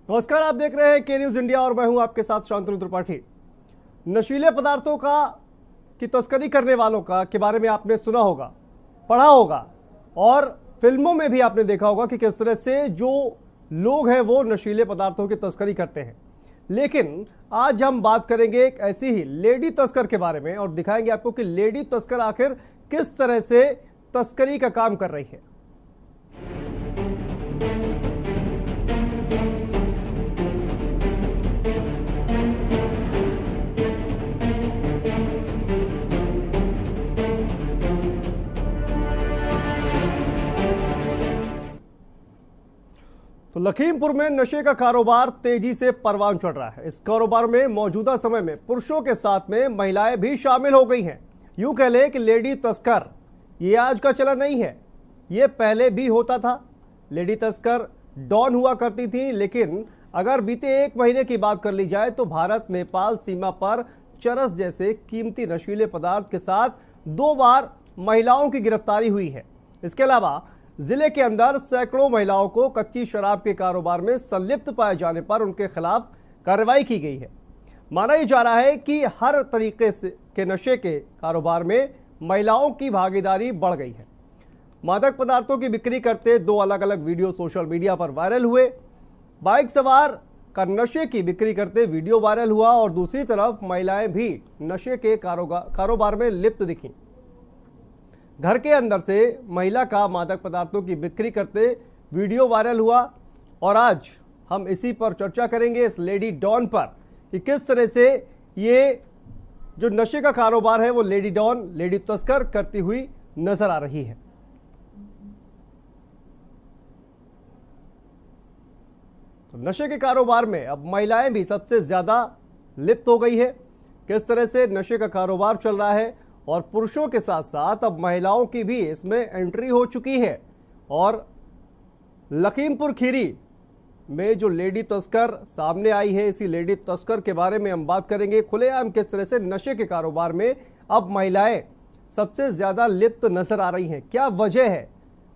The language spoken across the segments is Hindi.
नमस्कार, आप देख रहे हैं के न्यूज इंडिया और मैं हूं आपके साथ शांतनु त्रिपाठी। नशीले पदार्थों की तस्करी करने वालों के बारे में आपने सुना होगा, पढ़ा होगा और फिल्मों में भी आपने देखा होगा कि किस तरह से जो लोग हैं वो नशीले पदार्थों की तस्करी करते हैं। लेकिन आज हम बात करेंगे एक ऐसी ही लेडी तस्कर के बारे में और दिखाएंगे आपको कि लेडी तस्कर आखिर किस तरह से तस्करी का काम कर रही है। तो लखीमपुर में नशे का कारोबार तेजी से परवान चढ़ रहा है। इस कारोबार में मौजूदा समय में पुरुषों के साथ में महिलाएं भी शामिल हो गई हैं। यूं कह ले कि लेडी तस्कर ये आज का चलन नहीं है, ये पहले भी होता था। लेडी तस्कर डॉन हुआ करती थी, लेकिन अगर बीते एक महीने की बात कर ली जाए तो भारत नेपाल सीमा पर चरस जैसे कीमती नशीले पदार्थ के साथ 2 बार महिलाओं की गिरफ्तारी हुई है। इसके अलावा जिले के अंदर सैकड़ों महिलाओं को कच्ची शराब के कारोबार में संलिप्त पाए जाने पर उनके खिलाफ कार्रवाई की गई है। माना ही जा रहा है कि हर तरीके से के नशे के कारोबार में महिलाओं की भागीदारी बढ़ गई है। मादक पदार्थों की बिक्री करते 2 अलग अलग वीडियो सोशल मीडिया पर वायरल हुए। बाइक सवार का नशे की बिक्री करते वीडियो वायरल हुआ और दूसरी तरफ महिलाएं भी नशे के कारोबार में लिप्त दिखीं। घर के अंदर से महिला का मादक पदार्थों की बिक्री करते वीडियो वायरल हुआ और आज हम इसी पर चर्चा करेंगे, इस लेडी डॉन पर, कि किस तरह से ये जो नशे का कारोबार है वो लेडी डॉन, लेडी तस्कर करती हुई नजर आ रही है। तो नशे के कारोबार में अब महिलाएं भी सबसे ज्यादा लिप्त हो गई है। किस तरह से नशे का कारोबार चल रहा है और पुरुषों के साथ साथ अब महिलाओं की भी इसमें एंट्री हो चुकी है। और लखीमपुर खीरी में जो लेडी तस्कर सामने आई है, इसी लेडी तस्कर के बारे में हम बात करेंगे। खुलेआम किस तरह से नशे के कारोबार में अब महिलाएं सबसे ज़्यादा लिप्त नजर आ रही हैं, क्या वजह है,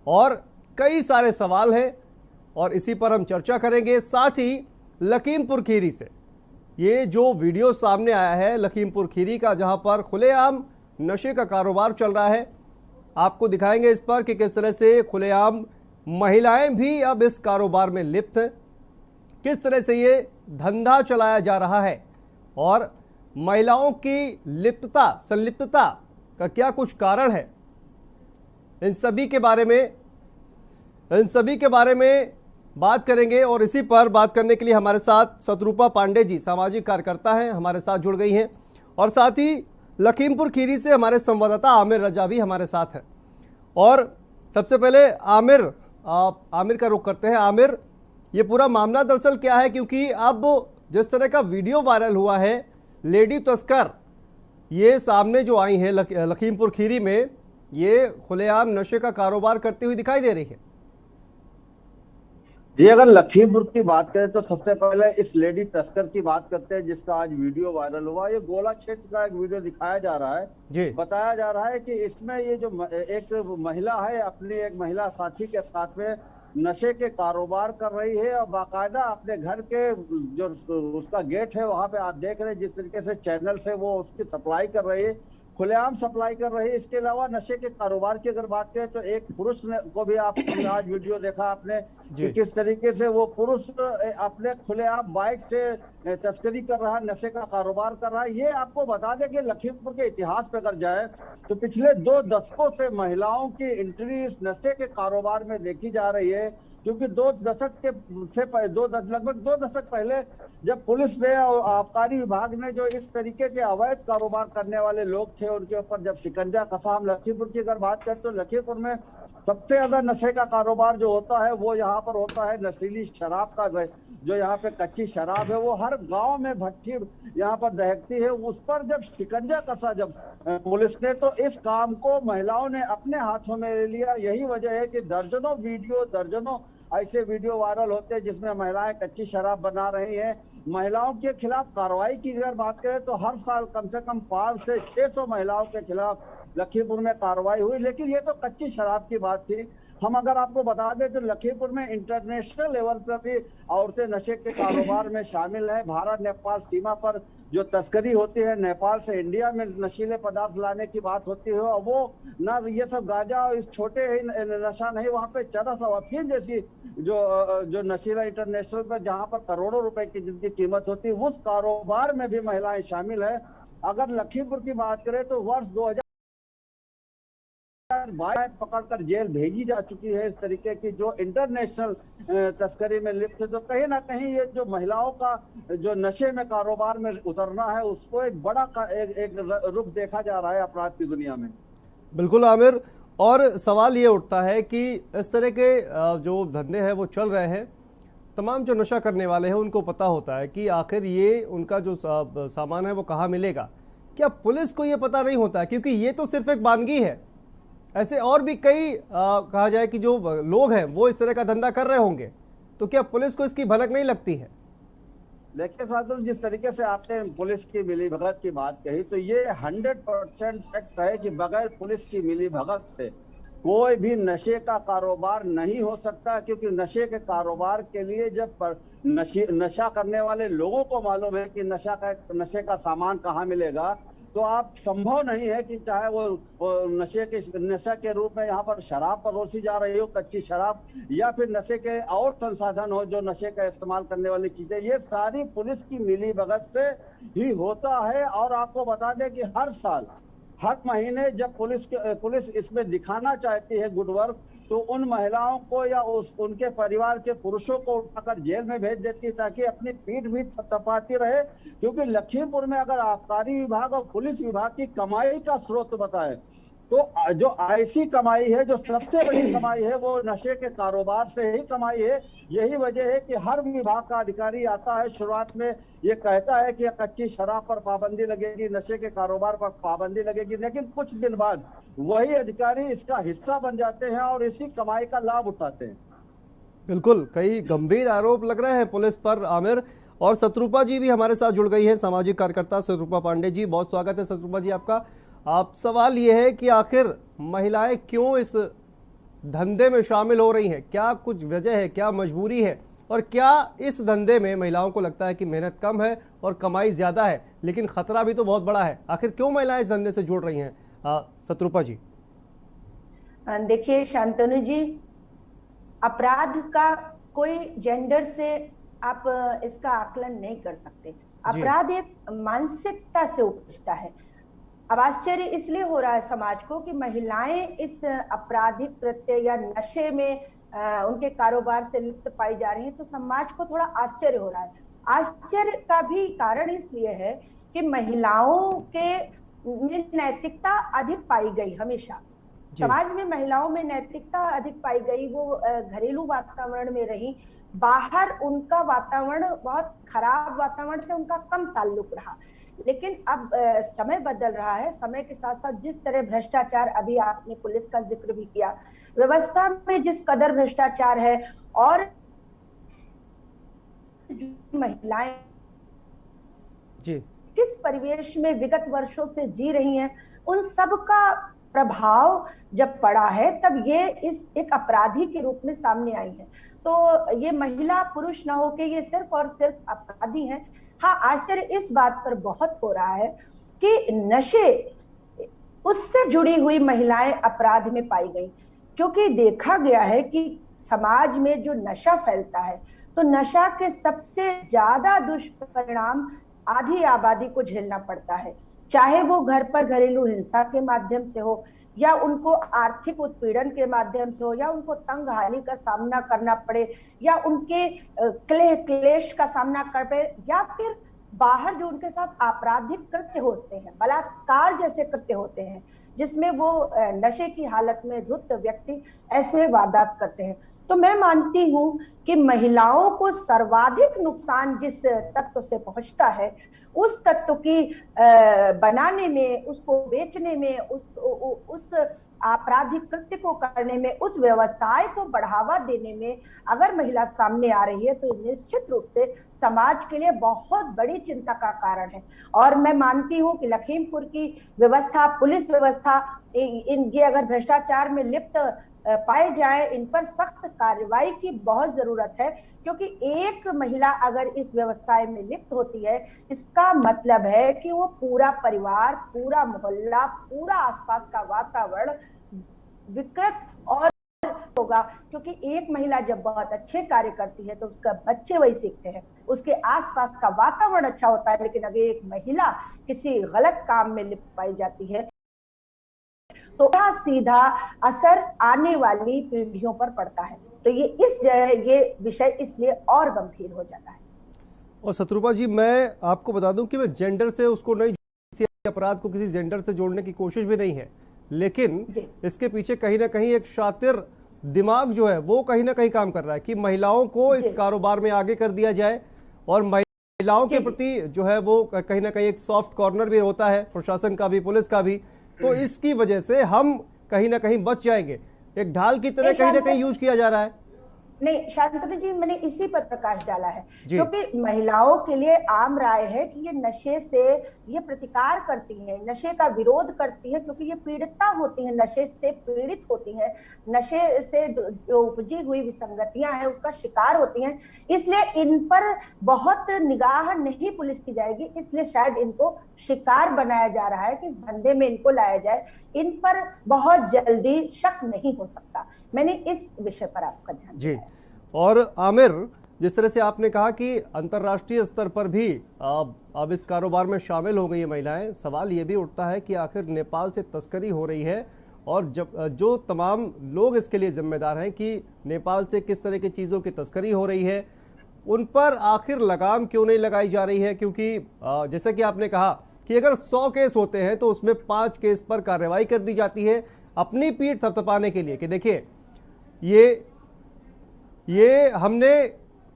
और कई सारे सवाल हैं और इसी पर हम चर्चा करेंगे। साथ ही लखीमपुर खीरी से ये जो वीडियो सामने आया है लखीमपुर खीरी का, जहां पर खुलेआम नशे का कारोबार चल रहा है, आपको दिखाएंगे इस पर कि किस तरह से खुलेआम महिलाएं भी अब इस कारोबार में लिप्त हैं, किस तरह से ये धंधा चलाया जा रहा है और महिलाओं की संलिप्तता का क्या कुछ कारण है। इन सभी के बारे में बात करेंगे और इसी पर बात करने के लिए हमारे साथ सतरूपा पांडे जी, सामाजिक कार्यकर्ता हैं, हमारे साथ जुड़ गई हैं और साथ ही लखीमपुर खीरी से हमारे संवाददाता आमिर रजा भी हमारे साथ है। और सबसे पहले आमिर का रुख करते हैं। आमिर, ये पूरा मामला दरअसल क्या है, क्योंकि अब जिस तरह का वीडियो वायरल हुआ है, लेडी तस्कर ये सामने जो आई है लखीमपुर खीरी में, ये खुलेआम नशे का कारोबार करती हुई दिखाई दे रही है। जी, अगर लखीमपुर की बात करें तो सबसे पहले इस लेडी तस्कर की बात करते हैं जिसका आज वीडियो वायरल हुआ। ये गोला क्षेत्र का एक वीडियो दिखाया जा रहा है जी। बताया जा रहा है कि इसमें ये जो एक महिला है अपनी एक महिला साथी के साथ में नशे के कारोबार कर रही है और बाकायदा अपने घर के जो उसका गेट है वहां पे आप देख रहे हैं जिस तरीके से चैनल से वो उसकी सप्लाई कर रही है, खुलेआम सप्लाई कर रही है। इसके अलावा नशे के कारोबार की अगर बात करें तो एक पुरुष को भी आप आज वीडियो देखा आपने कि किस तरीके से वो पुरुष अपने खुलेआम बाइक से तस्करी कर रहा है, नशे का कारोबार कर रहा है। ये आपको बता दें कि लखीमपुर के इतिहास पे अगर जाए तो पिछले 2 दशकों से महिलाओं की एंट्री इस नशे के कारोबार में देखी जा रही है, क्योंकि लगभग 2 दशक पहले जब पुलिस ने और आबकारी विभाग ने जो इस तरीके के अवैध कारोबार करने वाले लोग थे उनके ऊपर जब शिकंजा कसा। हम लखीमपुर की अगर बात करें तो लखीमपुर में सबसे ज्यादा नशे का कारोबार जो होता है वो यहाँ पर होता है नशीली शराब का। जो यहाँ पे कच्ची शराब है वो हर गांव में भट्टी यहाँ पर दहकती है, उस पर जब शिकंजा कसा जब पुलिस ने, तो इस काम को महिलाओं ने अपने हाथों में ले लिया। यही वजह है कि दर्जनों वीडियो, दर्जनों ऐसे वीडियो वायरल होते हैं जिसमें महिलाएं कच्ची शराब बना रही हैं। महिलाओं के खिलाफ कार्रवाई की अगर बात करें तो हर साल कम से कम 500 से 600 महिलाओं के खिलाफ लखीमपुर में कार्रवाई हुई। लेकिन ये तो कच्ची शराब की बात थी। हम अगर आपको बता दें तो लखीमपुर में इंटरनेशनल लेवल पर भी औरतें नशे के कारोबार में शामिल हैं। भारत नेपाल सीमा पर जो तस्करी होती है, नेपाल से इंडिया में नशीले पदार्थ लाने की बात होती है, और वो ना ये सब गांजा और इस छोटे ही नशा नहीं, वहाँ पे चरस और अफीम जैसी जो नशीला इंटरनेशनल पर जहाँ पर करोड़ों रुपए की जिनकी कीमत होती है, उस कारोबार में भी महिलाएं शामिल है। अगर लखीमपुर की बात करें तो वर्ष 2022 पकड़कर जेल भेजी जा चुकी है इस तरीके की जो इंटरनेशनल तस्करी में लिप्त है। तो कहीं ना कहीं ये जो महिलाओं का जो नशे में कारोबार में उतरना है, उसको एक बड़ा एक रुख देखा जा रहा है अपराध की दुनिया में। बिल्कुल आमिर, और सवाल ये उठता है कि इस तरह के जो धंधे हैं वो चल रहे हैं, तमाम जो नशा करने वाले हैं उनको पता होता है कि आखिर ये उनका जो सामान है वो कहाँ मिलेगा। क्या पुलिस को ये पता नहीं होता? क्योंकि ये तो सिर्फ एक वानगी है, ऐसे और भी कई कहा जाए कि जो लोग हैं वो इस तरह का धंधा कर रहे होंगे, तो क्या पुलिस को इसकी भनक नहीं लगती है? देखिए साधु, जिस तरीके से आपने पुलिस की मिलीभगत की बात कही, तो ये 100% फैक्ट है कि बगैर पुलिस की मिलीभगत से कोई भी नशे का कारोबार नहीं हो सकता। क्योंकि नशे के कारोबार के लिए जब नशा करने वाले लोगों को मालूम है कि नशे का सामान कहाँ मिलेगा, तो आप संभव नहीं है कि चाहे वो नशा के रूप में यहाँ पर शराब परोसी जा रही हो, कच्ची शराब, या फिर नशे के और संसाधन हो जो नशे का इस्तेमाल करने वाली चीजें, ये सारी पुलिस की मिलीभगत से ही होता है। और आपको बता दें कि हर साल हर महीने जब पुलिस इसमें दिखाना चाहती है गुड वर्क, तो उन महिलाओं को या उनके परिवार के पुरुषों को उठाकर जेल में भेज देती है ताकि अपनी पीठ भी थपथपाती रहे। क्योंकि लखीमपुर में अगर आबकारी विभाग और पुलिस विभाग की कमाई का स्रोत बताए तो जो ऐसी कमाई है, जो सबसे बड़ी कमाई है, वो नशे के कारोबार से ही कमाई है। यही वजह है कि हर विभाग का अधिकारी आता है, शुरुआत में ये कहता है कि कच्ची शराब पर पाबंदी लगेगी, नशे के कारोबार पर पाबंदी लगेगी, लेकिन कुछ दिन बाद वही अधिकारी इसका हिस्सा बन जाते हैं और इसी कमाई का लाभ उठाते हैं। बिल्कुल, कई गंभीर आरोप लग रहे हैं पुलिस पर आमिर। और शत्रुपा जी भी हमारे साथ जुड़ गई है, सामाजिक कार्यकर्ता शत्रुपा पांडे जी, बहुत स्वागत है शत्रुपा जी आपका। आप सवाल ये है कि आखिर महिलाएं क्यों इस धंधे में शामिल हो रही हैं? क्या कुछ वजह है, क्या मजबूरी है, और क्या इस धंधे में महिलाओं को लगता है कि मेहनत कम है और कमाई ज्यादा है, लेकिन खतरा भी तो बहुत बड़ा है? आखिर क्यों महिलाएं इस धंधे से जुड़ रही हैं शत्रुपा जी? देखिए शांतनु जी, अपराध का कोई जेंडर से आप इसका आकलन नहीं कर सकते। अपराध एक मानसिकता से उपजता है। अब आश्चर्य इसलिए हो रहा है समाज को कि महिलाएं इस आपराधिक कृत्य या नशे में उनके कारोबार से लिप्त पाई जा रही है, तो समाज को थोड़ा आश्चर्य हो रहा है। आश्चर्य का भी कारण इसलिए है कि महिलाओं के में नैतिकता अधिक पाई गई। हमेशा समाज में महिलाओं में नैतिकता अधिक पाई गई। वो घरेलू वातावरण में रही, बाहर उनका वातावरण बहुत खराब वातावरण से उनका कम ताल्लुक रहा। लेकिन अब समय बदल रहा है। समय के साथ साथ जिस तरह भ्रष्टाचार, अभी आपने पुलिस का जिक्र भी किया, व्यवस्था में जिस कदर भ्रष्टाचार है, और महिलाएं जी किस परिवेश में विगत वर्षों से जी रही हैं, उन सब का प्रभाव जब पड़ा है, तब ये इस एक अपराधी के रूप में सामने आई है। तो ये महिला पुरुष ना होके ये सिर्फ और सिर्फ अपराधी हैं। हाँ, आश्चर्य इस बात पर बहुत हो रहा है कि नशे, उससे जुड़ी हुई महिलाएं अपराध में पाई गई, क्योंकि देखा गया है कि समाज में जो नशा फैलता है, तो नशा के सबसे ज्यादा दुष्परिणाम आधी आबादी को झेलना पड़ता है। चाहे वो घर पर घरेलू हिंसा के माध्यम से हो, या उनको आर्थिक उत्पीड़न के माध्यम से हो, या उनको तंगहाली का सामना करना पड़े, या उनके क्लेश का सामना कर पड़े, या फिर बाहर जो उनके साथ आपराधिक कृत्य होते हैं, बलात्कार जैसे कृत्य होते हैं, जिसमें वो नशे की हालत में धुत व्यक्ति ऐसे वारदात करते हैं। तो मैं मानती हूं कि महिलाओं को सर्वाधिक नुकसान जिस तत्व से पहुंचता है, उस तत्व की बनाने में, उसको बेचने में, उस आपराधिक कृत्य को करने में, उस व्यवसाय को बढ़ावा देने में अगर महिला सामने आ रही है तो निश्चित रूप से समाज के लिए बहुत बड़ी चिंता का कारण है। और मैं मानती हूं कि लखीमपुर की व्यवस्था, पुलिस व्यवस्था, ये अगर भ्रष्टाचार में लिप्त पाए जाए, इन पर सख्त कार्रवाई की बहुत जरूरत है, क्योंकि एक महिला अगर इस व्यवसाय में लिप्त होती है, इसका मतलब है कि वो पूरा परिवार, पूरा मोहल्ला, पूरा आसपास का वातावरण विकृत और होगा। क्योंकि एक महिला जब बहुत अच्छे कार्य करती है तो उसका बच्चे वही सीखते हैं, उसके आसपास का वातावरण अच्छा होता है। लेकिन अगर एक महिला किसी गलत काम में लिप्त पाई जाती है तो सीधा असर आने वाली पीढ़ियों पर पड़ता है। तो ये विषय इसलिए और गंभीर हो जाता है। और शत्रुपा जी, मैं आपको बता दूं कि मैं जेंडर से उसको नहीं, अपराध को किसी जेंडर से जोड़ने की कोशिश भी नहीं है, लेकिन इसके पीछे कहीं ना कहीं एक शातिर दिमाग जो है वो कहीं ना कहीं काम कर रहा है कि महिलाओं को इस कारोबार में आगे कर दिया जाए, और महिलाओं के प्रति जो है वो कहीं ना कहीं एक सॉफ्ट कॉर्नर भी होता है, प्रशासन का भी, पुलिस का भी। तो इसकी वजह से हम कहीं ना कहीं बच जाएंगे, एक ढाल की तरह कहीं ना कहीं यूज किया जा रहा है। नहीं शांतनु जी, मैंने इसी पर प्रकाश डाला है, क्योंकि महिलाओं के लिए आम राय है कि ये नशे से ये प्रतिकार करती हैं, नशे का विरोध करती हैं, क्योंकि ये पीड़िता होती हैं, नशे से पीड़ित होती हैं, नशे से जो उपजी हुई विसंगतियां हैं उसका शिकार होती हैं। इसलिए इन पर बहुत निगाह नहीं पुलिस की जाएगी, इसलिए शायद इनको शिकार बनाया जा रहा है कि इस धंधे में इनको लाया जाए। इन पर बहुत जल्दी शक नहीं हो सकता। मैंने इस विषय पर आपका ध्यान जी। और आमिर, जिस तरह से आपने कहा कि अंतर्राष्ट्रीय स्तर पर भी अब इस कारोबार में शामिल हो गई है महिलाएं, सवाल ये भी उठता है कि आखिर नेपाल से तस्करी हो रही है, और जब जो तमाम लोग इसके लिए जिम्मेदार हैं कि नेपाल से किस तरह की चीज़ों की तस्करी हो रही है, उन पर आखिर लगाम क्यों नहीं लगाई जा रही है? क्योंकि जैसा कि आपने कहा कि अगर 100 केस होते हैं तो उसमें 5 केस पर कार्रवाई कर दी जाती है अपनी पीठ थपथपाने के लिए कि देखिए ये हमने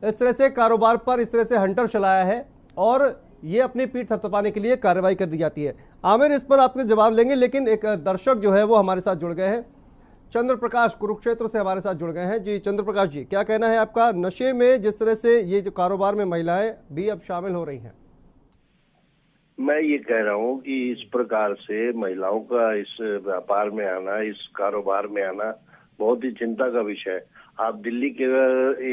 इस तरह से कारोबार पर इस तरह से हंटर चलाया है, और ये अपनी पीठ थपथपाने के लिए कार्रवाई कर दी जाती है। आमिर, इस पर आपके जवाब लेंगे, लेकिन एक दर्शक जो है वो हमारे साथ जुड़ गए हैं, चंद्र प्रकाश कुरुक्षेत्र से हमारे साथ जुड़ गए हैं। जी चंद्र प्रकाश जी, क्या कहना है आपका नशे में जिस तरह से ये जो कारोबार में महिलाएं भी अब शामिल हो रही हैं? मैं ये कह रहा हूँ कि इस प्रकार से महिलाओं का इस व्यापार में आना, इस कारोबार में आना बहुत ही चिंता का विषय है। आप दिल्ली के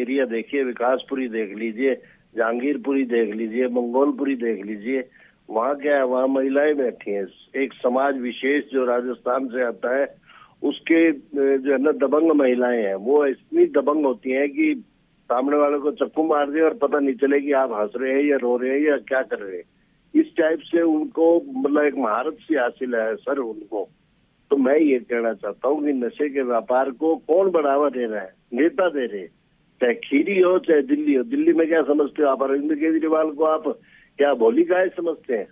एरिया देखिए, विकासपुरी देख लीजिए, जहांगीरपुरी देख लीजिए, मंगोलपुरी देख लीजिए, वहाँ क्या है, वहाँ महिलाएं बैठी हैं। एक समाज विशेष जो राजस्थान से आता है, उसके जो है ना दबंग महिलाएं हैं, वो इतनी दबंग होती हैं कि सामने वाले को चक्कू मार दे और पता नहीं चले कि आप हंस रहे हैं या रो रहे हैं या क्या कर रहे हैं। इस टाइप से उनको मतलब एक महारत सी हासिल है सर उनको। तो मैं ये कहना चाहता हूँ कि नशे के व्यापार को कौन बढ़ावा दे रहा है? नेता दे रहे, चाहे खीरी हो चाहे दिल्ली हो। दिल्ली में क्या समझते हो आप? अरविंद केजरीवाल को आप क्या भोली गाय समझते हैं?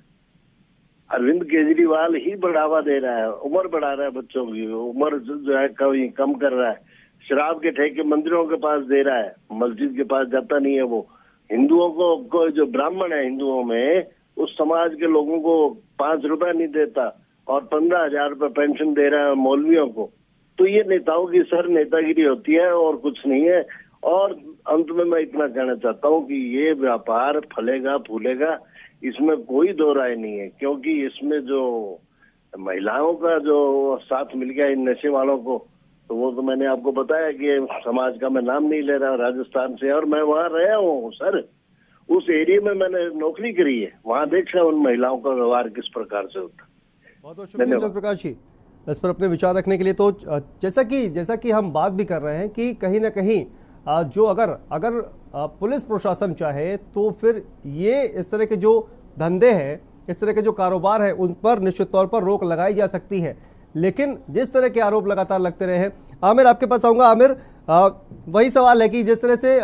अरविंद केजरीवाल ही बढ़ावा दे रहा है, उम्र बढ़ा रहा है, बच्चों की उम्र जो है कम कर रहा है, शराब के ठेके मंदिरों के पास दे रहा है, मस्जिद के पास जाता नहीं है वो। हिंदुओं को जो ब्राह्मण है हिंदुओं में, उस समाज के लोगों को 5 रुपए नहीं देता और 15,000 रुपए पेंशन दे रहा है मौलवियों को। तो ये नेताओं की सर नेतागिरी होती है और कुछ नहीं है। और अंत में मैं इतना कहना चाहता हूँ कि ये व्यापार फलेगा फूलेगा, इसमें कोई दो राय नहीं है, क्योंकि इसमें जो महिलाओं का जो साथ मिल गया इन नशे वालों को, तो वो तो मैंने आपको बताया कि समाज का मैं नाम नहीं ले रहा, राजस्थान से, और मैं वहाँ रहा हूँ सर, उस एरिया में मैंने नौकरी करी है, वहाँ देखा उन महिलाओं का व्यवहार किस प्रकार से होता है। बहुत बहुत शुक्रिया चंद्र प्रकाश जी इस पर अपने विचार रखने के लिए। तो जैसा कि हम बात भी कर रहे हैं कि कहीं ना कहीं जो अगर पुलिस प्रशासन चाहे तो फिर ये इस तरह के जो धंधे हैं, इस तरह के जो कारोबार है, उन पर निश्चित तौर पर रोक लगाई जा सकती है। लेकिन जिस तरह के आरोप लगातार लगते रहे हैं, आमिर आपके पास आऊँगा। आमिर, वही सवाल है कि जिस तरह से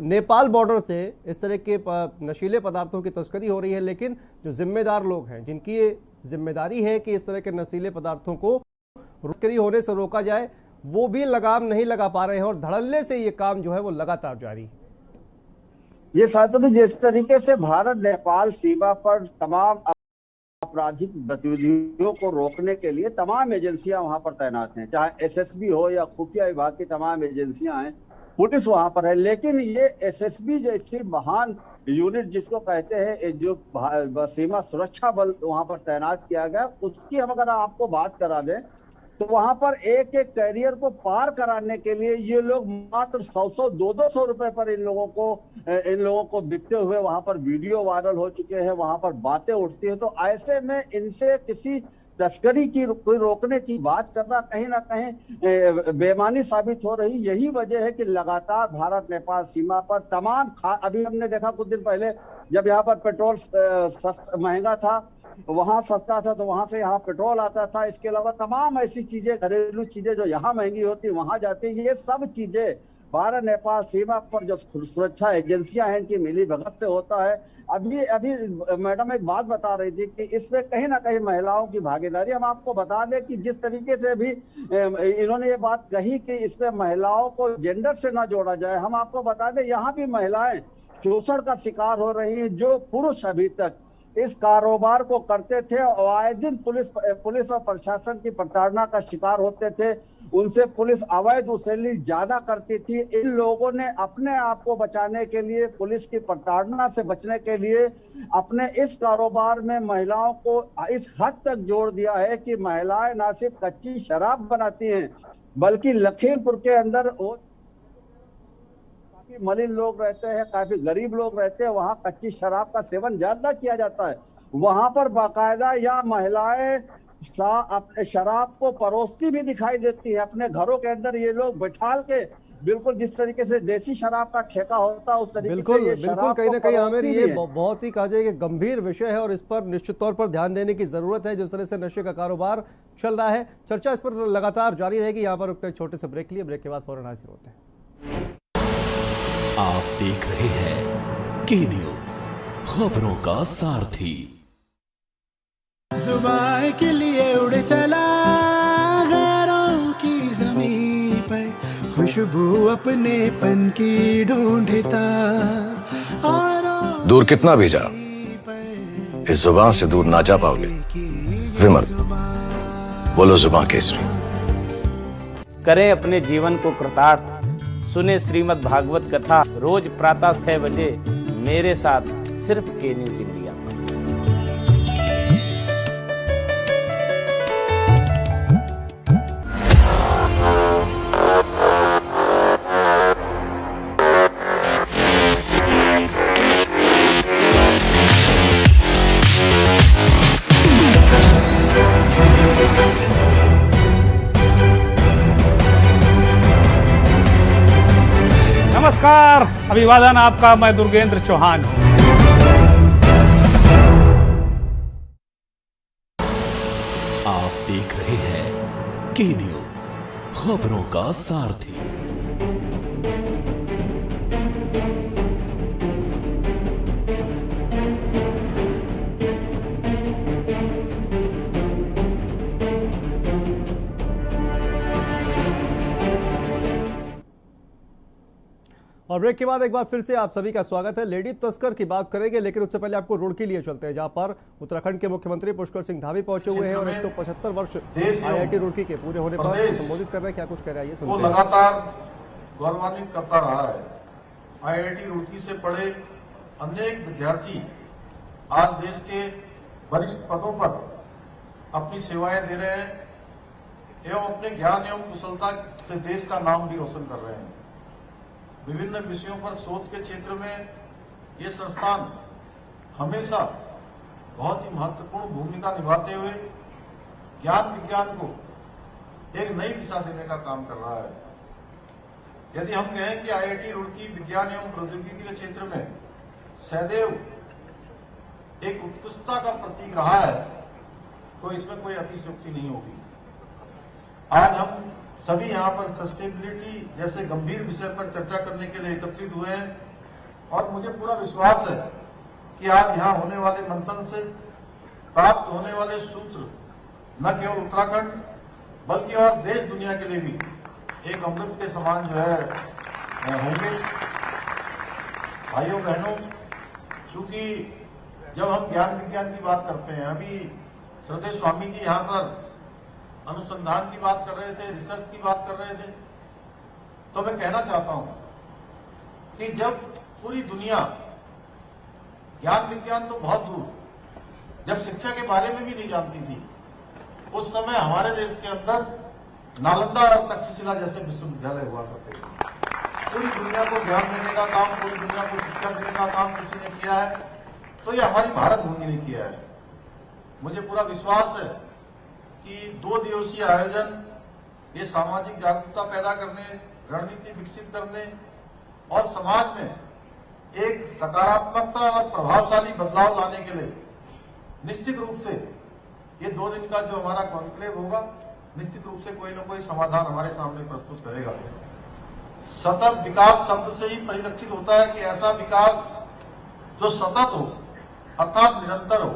नेपाल बॉर्डर से इस तरह के नशीले पदार्थों की तस्करी हो रही है, लेकिन जो जिम्मेदार लोग हैं जिनकी ये जिम्मेदारी है कि इस तरह के नशीले पदार्थों को तस्करी होने से रोका जाए, वो भी लगाम नहीं लगा पा रहे हैं और धड़ल्ले से ये काम जो है वो लगातार जारी है। ये साथियों, जिस तरीके से भारत नेपाल सीमा पर तमाम आपराधिक गतिविधियों को रोकने के लिए तमाम एजेंसियां वहां पर तैनात हैं, चाहे एसएसबी हो या खुफिया विभाग की तमाम एजेंसियां हैं, पुलिस वहां पर है। लेकिन ये एसएसबी जैसी महान यूनिट जिसको कहते हैं, जो सीमा सुरक्षा बल वहां पर तैनात किया गया, उसकी हम अगर आपको बात करा दें तो वहां पर एक एक कैरियर को पार कराने के लिए ये लोग मात्र 100-100, 200 रुपए पर इन लोगों को बिकते हुए वहां पर वीडियो वायरल हो चुके हैं, वहां पर बातें उठती है। तो ऐसे में इनसे किसी तस्करी की रोकने की बात करना कहीं ना कहीं बेईमानी साबित हो रही। यही वजह है कि लगातार भारत नेपाल सीमा पर तमाम अभी हमने देखा कुछ दिन पहले जब यहाँ पर पेट्रोल महंगा था, वहां सस्ता था, तो वहां से यहाँ पेट्रोल आता था। इसके अलावा तमाम ऐसी चीजें, घरेलू चीजें जो यहाँ महंगी होती वहां जाती, ये सब चीजें भारत नेपाल सीमा पर जो सुरक्षा एजेंसियां हैं इनकी मिली भगत से होता है। अभी मैडम एक बात बता रही थी कि इसमें कहीं ना कहीं महिलाओं की भागीदारी। हम आपको बता दें कि जिस तरीके से भी इन्होंने ये बात कही कि इसमें महिलाओं को जेंडर से ना जोड़ा जाए, हम आपको बता दें यहाँ भी महिलाएं शोषण का शिकार हो रही हैं। जो पुरुष अभी तक इस कारोबार को करते थे और आए दिन पुलिस और प्रशासन की प्रताड़ना का शिकार होते थे, उनसे पुलिस अवैध वसूली ज्यादा करती थी। इन लोगों ने अपने आप को बचाने के लिए, पुलिस की प्रताड़ना से बचने के लिए अपने इस कारोबार में महिलाओं को इस हद तक जोड़ दिया है कि महिलाएं ना सिर्फ कच्ची शराब बनाती हैं, बल्कि लखीमपुर के अंदर काफी मलिन लोग रहते हैं, काफी गरीब लोग रहते हैं, वहां कच्ची शराब का सेवन ज्यादा किया जाता है। वहां पर बाकायदा या महिलाएं अपने शराब को परोसती भी दिखाई देती है अपने घरों के अंदर। ये लोग बिठाल के बिल्कुल जिस तरीके से देसी शराब का ठेका होता है उस तरीके बिल्कुल से बिल्कुल कहीं ना कहीं आमिर ये बहुत ही कहा जाए कि गंभीर विषय है और इस पर निश्चित तौर पर ध्यान देने की जरूरत है। जिस तरह से नशे का कारोबार चल रहा है, चर्चा इस पर लगातार जारी रहेगी। यहाँ पर रुकते छोटे से ब्रेक लिए, ब्रेक के बाद फौरन हाजिर होते हैं। आप देख रहे हैं के न्यूज, खबरों का सारथी। जुबान के लिए उड़ चला गैरों की ज़मीं पर, खुशबू अपने पन की ढूंढता। दूर कितना भी जा, इस जुबान से दूर ना जा पाओगे। विमल, बोलो जुबान केसरी। करें अपने जीवन को कृतार्थ, सुने श्रीमद् भागवत कथा रोज प्रातः 6 बजे मेरे साथ सिर्फ के न्यूज इंडिया। नमस्कार, अभिवादन आपका। मैं दुर्गेंद्र चौहान हूं। आप देख रहे हैं के न्यूज, खबरों का सारथी। और ब्रेक के बाद एक बार फिर से आप सभी का स्वागत है। लेडी तस्कर की बात करेंगे, लेकिन उससे पहले आपको रुड़की लिए चलते हैं, जहां पर उत्तराखंड के मुख्यमंत्री पुष्कर सिंह धामी पहुंचे हुए हैं और 175 वर्ष आईआईटी रुड़की के पूरे होने पर संबोधित कर रहे हैं। क्या कुछ कह रहा है ये सुनते हैं। लगातार गौरवान्वित करता रहा है। आईआईटी रुड़की से पढ़े अनेक विद्यार्थी आज देश के वरिष्ठ पदों पर अपनी सेवाएं दे रहे हैं एवं अपने ज्ञान एवं कुशलता से देश का नाम भी रोशन कर रहे हैं। विभिन्न विषयों पर शोध के क्षेत्र में ये संस्थान हमेशा बहुत ही महत्वपूर्ण भूमिका निभाते हुए ज्ञान विज्ञान को एक नई दिशा देने का काम कर रहा है। यदि हम कहें कि आईआईटी रुड़की विज्ञान एवं प्रौद्योगिकी के क्षेत्र में सदैव एक उत्कृष्टता का प्रतीक रहा है, तो इसमें कोई अतिशयोक्ति नहीं होगी। आज हम सभी यहाँ पर सस्टेनेबिलिटी जैसे गंभीर विषय पर चर्चा करने के लिए एकत्रित हुए हैं और मुझे पूरा विश्वास है कि आज यहाँ होने वाले मंथन से प्राप्त होने वाले सूत्र न केवल उत्तराखंड बल्कि और देश दुनिया के लिए भी एक अमृत के समान जो है होंगे। भाइयों बहनों, चूंकि जब हम ज्ञान विज्ञान की बात करते हैं, अभी श्रद्धेय स्वामी जी यहाँ पर अनुसंधान की बात कर रहे थे, रिसर्च की बात कर रहे थे, तो मैं कहना चाहता हूं कि जब पूरी दुनिया, ज्ञान विज्ञान तो बहुत दूर, जब शिक्षा के बारे में भी नहीं जानती थी, उस समय हमारे देश के अंदर नालंदा और तक्षशिला जैसे विश्वविद्यालय हुआ करते थे। पूरी दुनिया को ज्ञान देने का काम, पूरी दुनिया को शिक्षा देने का काम किसी ने किया है, तो ये हमारी भारत भूमि ने किया है। मुझे पूरा विश्वास है कि 2 दिवसीय आयोजन ये सामाजिक जागरूकता पैदा करने, रणनीति विकसित करने और समाज में एक सकारात्मकता और प्रभावशाली बदलाव लाने के लिए निश्चित रूप से ये 2 दिन का जो हमारा कॉन्क्लेव होगा, निश्चित रूप से कोई न कोई समाधान हमारे सामने प्रस्तुत करेगा। सतत विकास शब्द से ही परिलक्षित होता है कि ऐसा विकास जो सतत हो, अर्थात निरंतर हो,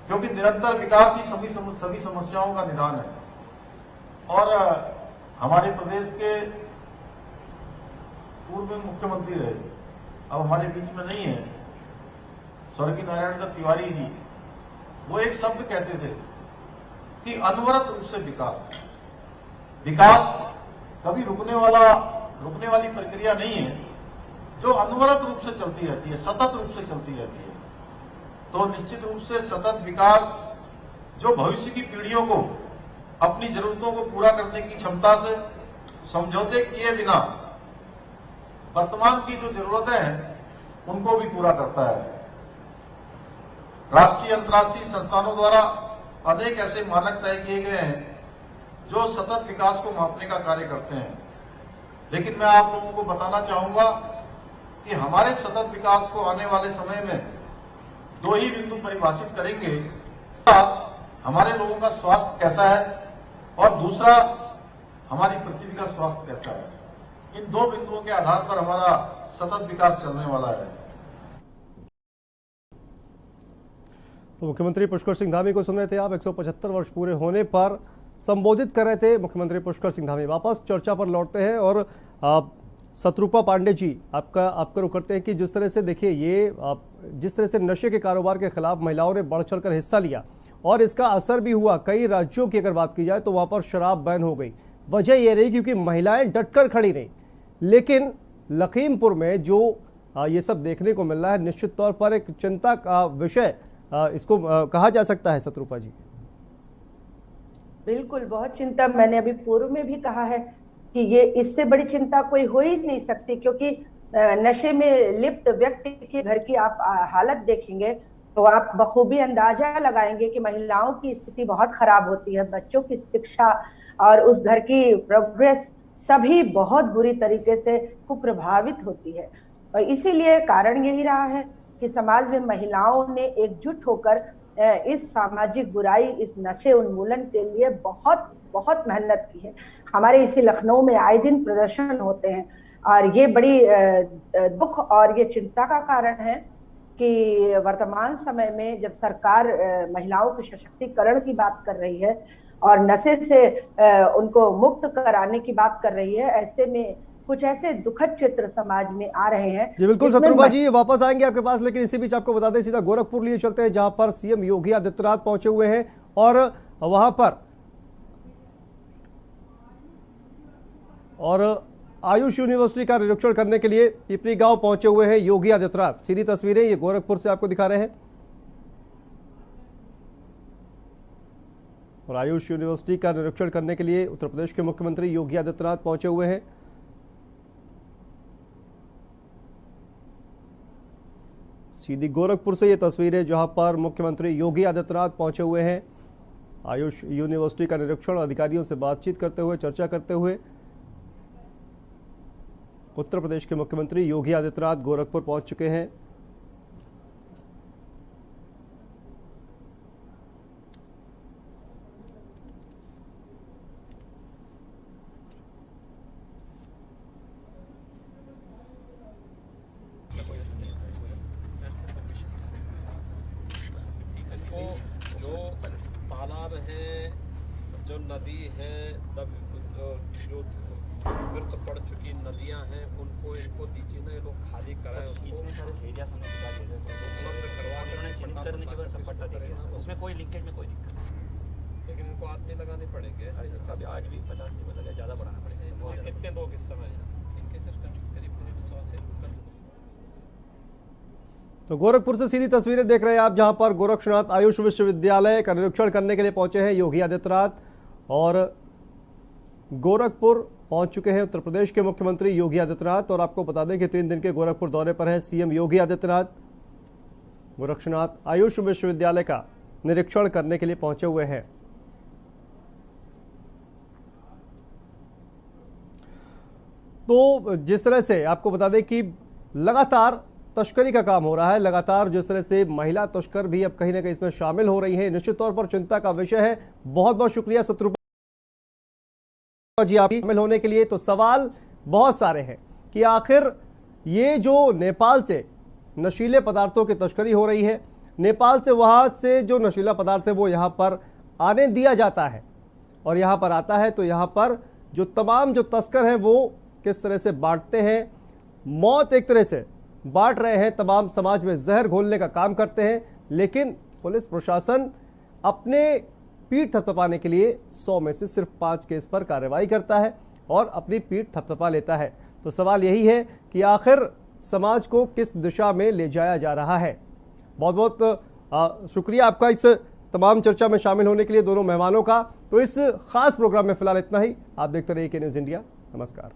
क्योंकि निरंतर विकास ही सभी समस्याओं का निदान है। और हमारे प्रदेश के पूर्व मुख्यमंत्री रहे, अब हमारे बीच में नहीं है, स्वर्गीय नारायण दत्त तिवारी जी, वो एक शब्द कहते थे कि अनवरत रूप से विकास। विकास कभी रुकने वाली प्रक्रिया नहीं है, जो अनवरत रूप से चलती रहती है, सतत रूप से चलती रहती है। तो निश्चित रूप से सतत विकास जो भविष्य की पीढ़ियों को अपनी जरूरतों को पूरा करने की क्षमता से समझौते किए बिना वर्तमान की जो जरूरतें हैं उनको भी पूरा करता है। राष्ट्रीय अंतर्राष्ट्रीय संस्थानों द्वारा अनेक ऐसे मानक तय किए गए हैं जो सतत विकास को मापने का कार्य करते हैं, लेकिन मैं आप लोगों को बताना चाहूंगा कि हमारे सतत विकास को आने वाले समय में 2 ही बिंदु परिभाषित करेंगे। हमारे लोगों का स्वास्थ्य कैसा है और दूसरा हमारी पृथ्वी का स्वास्थ्य कैसा है। इन 2 बिंदुओं के आधार पर हमारा सतत विकास चलने वाला है। तो मुख्यमंत्री पुष्कर सिंह धामी को सुन रहे थे आप। 175 वर्ष पूरे होने पर संबोधित कर रहे थे मुख्यमंत्री पुष्कर सिंह धामी। वापस चर्चा पर लौटते हैं और शत्रुपा पांडे जी आपका रुख करते हैं कि जिस तरह से देखिए ये जिस तरह से नशे के कारोबार के खिलाफ महिलाओं ने बढ़ चढ़कर हिस्सा लिया और इसका असर भी हुआ। कई राज्यों की अगर बात की जाए तो वहां पर शराब बैन हो गई। वजह यह रही क्योंकि महिलाएं डटकर खड़ी रहीं। लेकिन लखीमपुर में जो ये सब देखने को मिल रहा है, निश्चित तौर पर एक चिंता का विषय इसको कहा जा सकता है। शत्रुपा जी, बिल्कुल, बहुत चिंता। मैंने अभी पूर्व में भी कहा है कि ये इससे बड़ी चिंता कोई हो ही नहीं सकती, क्योंकि नशे में लिप्त व्यक्ति के घर की आप हालत देखेंगे तो आप बखूबी अंदाजा लगाएंगे कि महिलाओं की स्थिति बहुत खराब होती है, बच्चों की शिक्षा और उस घर की प्रोग्रेस सभी बहुत बुरी तरीके से कुप्रभावित होती है। और इसीलिए कारण यही रहा है कि समाज में महिलाओं ने एकजुट होकर इस सामाजिक बुराई, इस नशे उन्मूलन के लिए बहुत बहुत मेहनत की है। हमारे इसी लखनऊ में आए दिन प्रदर्शन होते हैं और ये बड़ी दुख और ये चिंता का कारण है कि वर्तमान समय में जब सरकार महिलाओं के सशक्तिकरण की बात कर रही है और नशे से उनको मुक्त कराने की बात कर रही है, ऐसे में कुछ ऐसे दुखद चित्र समाज में आ रहे हैं। जी बिल्कुल शत्रुपा जी, वापस आएंगे आपके पास, लेकिन इसी बीच आपको बता दें सीधा गोरखपुर लिए चलते हैं, जहां पर सीएम योगी आदित्यनाथ पहुंचे हुए हैं और वहां पर आयुष यूनिवर्सिटी का निरीक्षण करने के लिए पिपरी गांव पहुंचे हुए हैं योगी आदित्यनाथ। सीधी तस्वीरें ये गोरखपुर से आपको दिखा रहे हैं और आयुष यूनिवर्सिटी का निरीक्षण करने के लिए उत्तर प्रदेश के मुख्यमंत्री योगी आदित्यनाथ पहुंचे हुए हैं। सीधी गोरखपुर से ये तस्वीरें जहां पर मुख्यमंत्री योगी आदित्यनाथ पहुंचे हुए हैं, आयुष यूनिवर्सिटी का निरीक्षण, अधिकारियों से बातचीत करते हुए, चर्चा करते हुए उत्तर प्रदेश के मुख्यमंत्री योगी आदित्यनाथ गोरखपुर पहुंच चुके हैं। जो तालाब है, जो नदी है, जो विलुप्त पड़ चुकी नदियां हैं, इनको दीजिए ना, ये लोग खाली कराएं, इतने सारे एरिया उपलब्ध करवा करने के बाद सब पट्टा देंगे, उसमें कोई लिंकेज में कोई दिक्कत नहीं, लेकिन इनको आदमी लगाने पड़ेंगे ऐसे। अभी आज भी 50 लेवल लगा, ज़्यादा बढ़ाना पड़ेगा। कितने लोग इस समय इनके सर करीब 100 से ऊपर। तो गोरखपुर से सीधी तस्वीरें देख रहे हैं आप, जहां पर गोरक्षनाथ आयुष विश्वविद्यालय का निरीक्षण करने के लिए पहुंचे हैं योगी आदित्यनाथ। और गोरखपुर पहुंच चुके हैं उत्तर प्रदेश के मुख्यमंत्री योगी आदित्यनाथ। और आपको बता दें कि 3 दिन के गोरखपुर दौरे पर है सीएम योगी आदित्यनाथ। गोरक्षनाथ आयुष विश्वविद्यालय का निरीक्षण करने के लिए पहुंचे हुए हैं। तो जिस तरह से आपको बता दें कि लगातार तस्करी का काम हो रहा है, लगातार जिस तरह से महिला तस्कर भी अब कहीं ना कहीं इसमें शामिल हो रही है, निश्चित तौर पर चिंता का विषय है। बहुत बहुत शुक्रिया शत्रुपा जी आप शामिल होने के लिए। तो सवाल बहुत सारे हैं कि आखिर ये जो नेपाल से नशीले पदार्थों की तस्करी हो रही है, नेपाल से वहां से जो नशीला पदार्थ है वो यहाँ पर आने दिया जाता है और यहाँ पर आता है, तो यहाँ पर जो तमाम जो तस्कर हैं वो किस तरह से बांटते हैं, मौत एक तरह से बांट रहे हैं, तमाम समाज में जहर घोलने का काम करते हैं। लेकिन पुलिस प्रशासन अपने पीठ थपथपाने के लिए 100 में से सिर्फ 5 केस पर कार्रवाई करता है और अपनी पीठ थपथपा लेता है। तो सवाल यही है कि आखिर समाज को किस दिशा में ले जाया जा रहा है। बहुत बहुत शुक्रिया आपका इस तमाम चर्चा में शामिल होने के लिए दोनों मेहमानों का। तो इस खास प्रोग्राम में फिलहाल इतना ही। आप देखते रहिए के न्यूज़ इंडिया। नमस्कार।